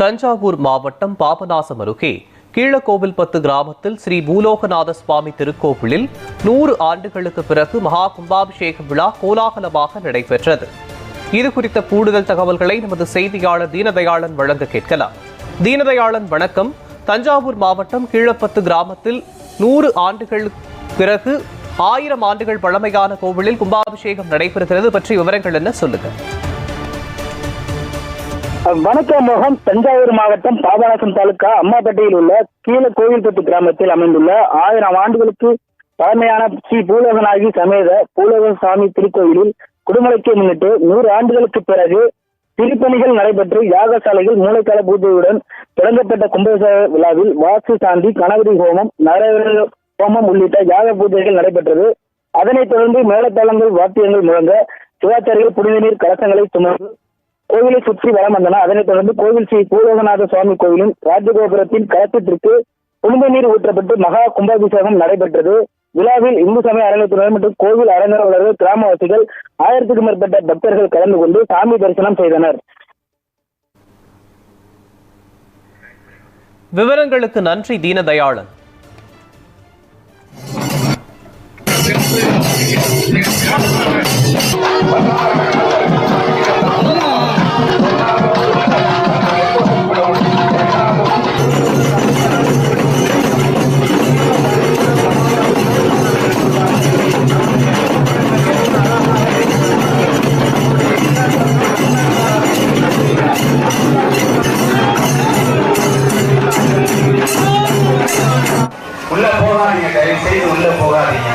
தஞ்சாவூர் மாவட்டம் பாபநாசம் அருகே கீழக்கோவில்பத்து கிராமத்தில் ஸ்ரீ பூலோகநாத சுவாமி திருக்கோவிலில் 100 ஆண்டுகளுக்கு பிறகு மகா கும்பாபிஷேக விழா கோலாகலமாக நடைபெற்றது. இதுகுறித்த கூடுதல் தகவல்களை நமது செய்தியாளர் தீனதயாளன் வழங்க கேட்கலாம். தீனதயாளன், வணக்கம். தஞ்சாவூர் மாவட்டம் கீழப்பத்து கிராமத்தில் 100 ஆண்டுகள் பிறகு 1000 ஆண்டுகள் பழமையான கோவிலில் கும்பாபிஷேகம் நடைபெறுகிறது பற்றி விவரங்கள் என்ன, சொல்லுங்க. வணக்கம் மோகன். தஞ்சாவூர் மாவட்டம் பாபநாசம் தாலுகா அம்மாப்பேட்டையில் உள்ள கீழக்கோவில்பத்து கிராமத்தில் அமைந்துள்ள 1000 ஆண்டுகளுக்கு பழமையான ஸ்ரீ பூலோகநாயகி சமேத பூலோக சாமி திருக்கோயிலில் குடும்பத்தை முன்னிட்டு 100 ஆண்டுகளுக்கு பிறகு திருப்பணிகள் நடைபெற்று யாகசாலைகள் மூளைக்கால பூஜையுடன் தொடங்கப்பட்ட கும்பாபிஷேக விழாவில் வாஸ்து சாந்தி, கணபதி ஹோமம், நரவேல ஹோமம் உள்ளிட்ட யாக பூஜைகள் நடைபெற்றது. அதனைத் தொடர்ந்து மேளதாளங்கள், வாத்தியங்கள் முழங்க சிவாச்சாரிகள் புனித நீர் கலசங்களை சுமந்து கோவிலை சுற்றி வலம் வந்தன. அதனைத் தொடர்ந்து கோவில் ஸ்ரீ பூலோகநாத சுவாமி கோவிலின் ராஜகோபுரத்தின் கலசத்திற்கு புனித நீர் ஊற்றப்பட்டு மகா கும்பாபிஷேகம் நடைபெற்றது. விழாவில் இந்து சமய அறநிலையத்துறை மற்றும் கோவில் அறநிலையாளர்கள், கிராமவாசிகள் 1000க்கும் மேற்பட்ட பக்தர்கள் கலந்து கொண்டு சாமி தரிசனம் செய்தனர். விவரங்களுக்கு நன்றி தீனதயாளன். உள்ள போகாதீங்க, தயவு செய்து உள்ள போகாதீங்க.